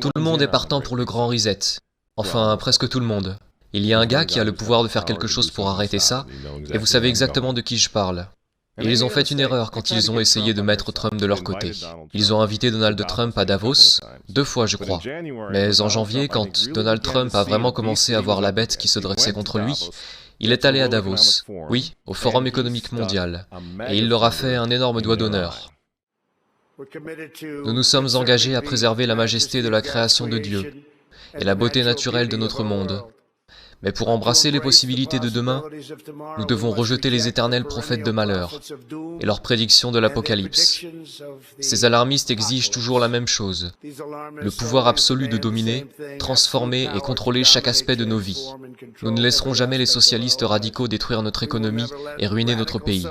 Tout le monde est partant pour le grand reset. Enfin, presque tout le monde. Il y a un gars qui a le pouvoir de faire quelque chose pour arrêter ça, et vous savez exactement de qui je parle. Et ils ont fait une erreur quand ils ont essayé de mettre Trump de leur côté. Ils ont invité Donald Trump à Davos, 2 fois je crois. Mais en janvier, quand Donald Trump a vraiment commencé à voir la bête qui se dressait contre lui, il est allé à Davos, oui, au Forum économique mondial, et il leur a fait un énorme doigt d'honneur. Nous nous sommes engagés à préserver la majesté de la création de Dieu et la beauté naturelle de notre monde. Mais pour embrasser les possibilités de demain, nous devons rejeter les éternels prophètes de malheur et leurs prédictions de l'Apocalypse. Ces alarmistes exigent toujours la même chose, le pouvoir absolu de dominer, transformer et contrôler chaque aspect de nos vies. Nous ne laisserons jamais les socialistes radicaux détruire notre économie et ruiner notre pays.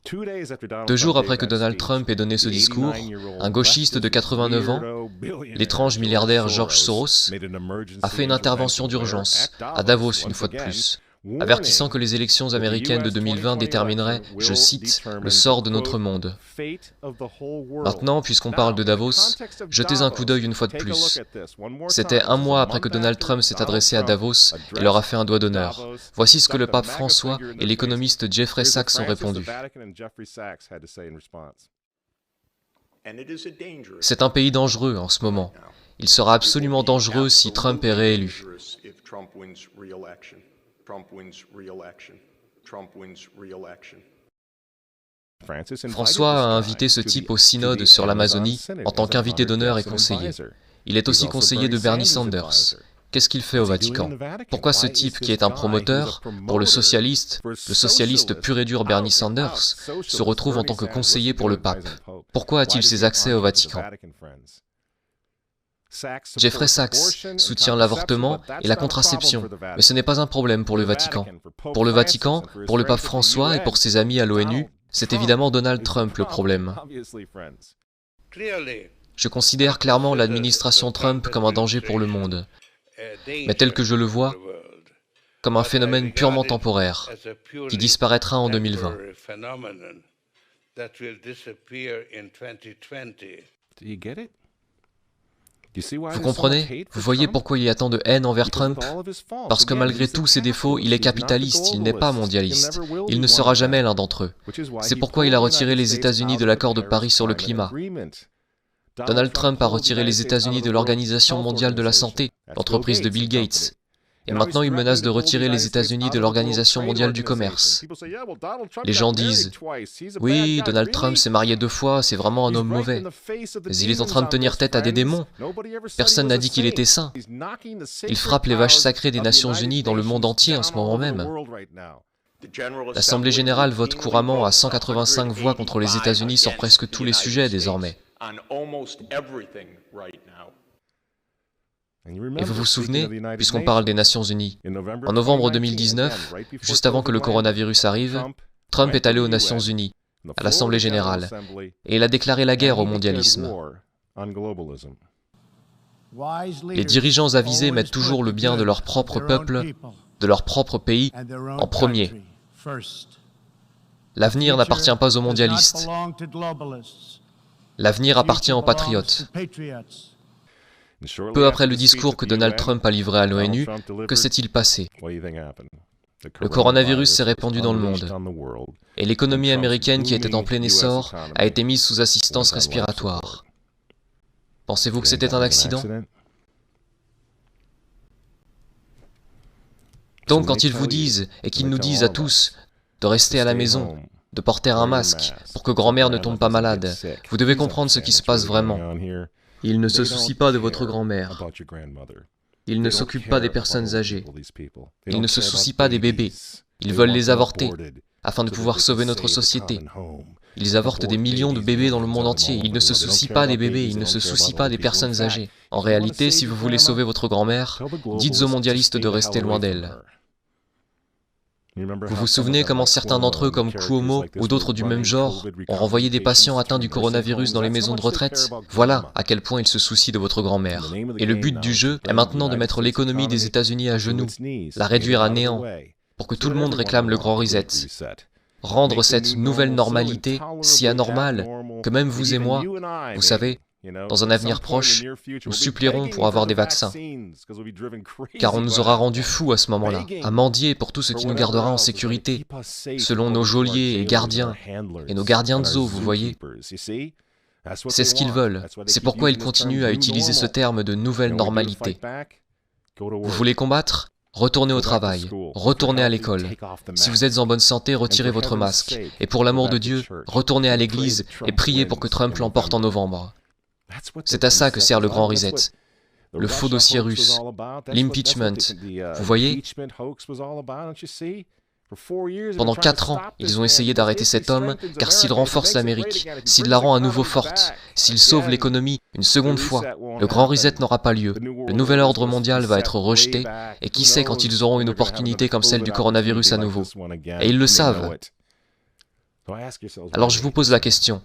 2 jours après que Donald Trump ait donné ce discours, un gauchiste de 89 ans, l'étrange milliardaire George Soros, a fait une intervention d'urgence, à Davos une fois de plus, avertissant que les élections américaines de 2020 détermineraient, je cite, « le sort de notre monde ». Maintenant, puisqu'on parle de Davos, jetez un coup d'œil une fois de plus. C'était 1 mois après que Donald Trump s'est adressé à Davos et leur a fait un doigt d'honneur. Voici ce que le pape François et l'économiste Jeffrey Sachs ont répondu. C'est un pays dangereux en ce moment. Il sera absolument dangereux si Trump est réélu. François a invité ce type au synode sur l'Amazonie en tant qu'invité d'honneur et conseiller. Il est aussi conseiller de Bernie Sanders. Qu'est-ce qu'il fait au Vatican? Pourquoi ce type qui est un promoteur, pour le socialiste pur et dur Bernie Sanders, se retrouve en tant que conseiller pour le pape? Pourquoi a-t-il ses accès au Vatican? Jeffrey Sachs soutient l'avortement et la contraception, mais ce n'est pas un problème pour le Vatican. Pour le Vatican, pour le pape François et pour ses amis à l'ONU, c'est évidemment Donald Trump le problème. Je considère clairement l'administration Trump comme un danger pour le monde, mais tel que je le vois, comme un phénomène purement temporaire, qui disparaîtra en 2020. Vous comprenez? Vous voyez pourquoi il y a tant de haine envers Trump? Parce que malgré tous ses défauts, il est capitaliste, il n'est pas mondialiste. Il ne sera jamais l'un d'entre eux. C'est pourquoi il a retiré les États-Unis de l'accord de Paris sur le climat. Donald Trump a retiré les États-Unis de l'Organisation mondiale de la santé, l'entreprise de Bill Gates. Et maintenant, il menace de retirer les États-Unis de l'Organisation mondiale du commerce. Les gens disent « Oui, Donald Trump s'est marié 2 fois, c'est vraiment un homme mauvais. Mais il est en train de tenir tête à des démons. Personne n'a dit qu'il était saint. Il frappe les vaches sacrées des Nations Unies dans le monde entier en ce moment même. » L'Assemblée générale vote couramment à 185 voix contre les États-Unis sur presque tous les sujets désormais. Et vous vous souvenez, puisqu'on parle des Nations Unies, en novembre 2019, juste avant que le coronavirus arrive, Trump est allé aux Nations Unies, à l'Assemblée générale, et il a déclaré la guerre au mondialisme. Les dirigeants avisés mettent toujours le bien de leur propre peuple, de leur propre pays, en premier. L'avenir n'appartient pas aux mondialistes. L'avenir appartient aux patriotes. Peu après le discours que Donald Trump a livré à l'ONU, que s'est-il passé? Le coronavirus s'est répandu dans le monde, et l'économie américaine qui était en plein essor a été mise sous assistance respiratoire. Pensez-vous que c'était un accident? Donc quand ils vous disent, et qu'ils nous disent à tous, de rester à la maison, de porter un masque pour que grand-mère ne tombe pas malade, vous devez comprendre ce qui se passe vraiment. Ils ne se soucient pas de votre grand-mère. Ils ne s'occupent pas des personnes âgées. Ils ne se soucient pas des bébés. Ils veulent les avorter, afin de pouvoir sauver notre société. Ils avortent des millions de bébés dans le monde entier. Ils ne se soucient pas des bébés, ils ne se soucient pas des personnes âgées. En réalité, si vous voulez sauver votre grand-mère, dites aux mondialistes de rester loin d'elle. Vous vous souvenez comment certains d'entre eux, comme Cuomo ou d'autres du même genre, ont renvoyé des patients atteints du coronavirus dans les maisons de retraite? Voilà à quel point ils se soucient de votre grand-mère. Et le but du jeu est maintenant de mettre l'économie des États-Unis à genoux, la réduire à néant, pour que tout le monde réclame le grand reset. rendre cette nouvelle normalité si anormale que même vous et moi, vous savez, dans un avenir proche, nous supplierons pour avoir des vaccins. Car on nous aura rendus fous à ce moment-là, à mendier pour tout ce qui nous gardera en sécurité, selon nos geôliers et gardiens, et nos gardiens de zoo, vous voyez. C'est ce qu'ils veulent. C'est pourquoi ils continuent à utiliser ce terme de nouvelle normalité. Vous voulez combattre ? Retournez au travail, retournez à l'école. Si vous êtes en bonne santé, retirez votre masque. Et pour l'amour de Dieu, retournez à l'église et priez pour que Trump l'emporte en novembre. C'est à ça que sert le grand reset. Le faux dossier russe, l'impeachment. Vous voyez ? Pendant 4 ans, ils ont essayé d'arrêter cet homme, car s'il renforce l'Amérique, s'il la rend à nouveau forte, s'il sauve l'économie une seconde fois, le grand reset n'aura pas lieu. Le nouvel ordre mondial va être rejeté, et qui sait quand ils auront une opportunité comme celle du coronavirus à nouveau. Et ils le savent. Alors je vous pose la question.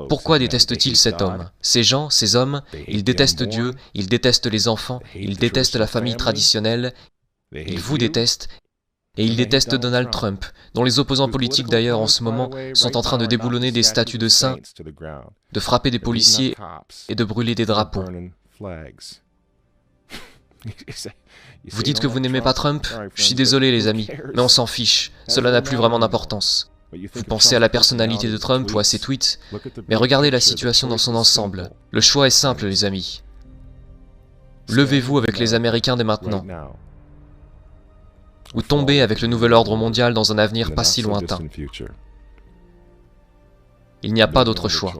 Pourquoi détestent-ils cet homme? Ces gens, ces hommes, ils détestent Dieu, ils détestent les enfants, ils détestent la famille traditionnelle, ils vous détestent, et ils détestent Donald Trump, dont les opposants politiques d'ailleurs en ce moment sont en train de déboulonner des statues de saints, de frapper des policiers et de brûler des drapeaux. Vous dites que vous n'aimez pas Trump? Je suis désolé les amis, mais on s'en fiche, cela n'a plus vraiment d'importance. Vous pensez à la personnalité de Trump ou à ses tweets, mais regardez la situation dans son ensemble. Le choix est simple les amis. Levez-vous avec les Américains dès maintenant. Ou tombez avec le nouvel ordre mondial dans un avenir pas si lointain. Il n'y a pas d'autre choix.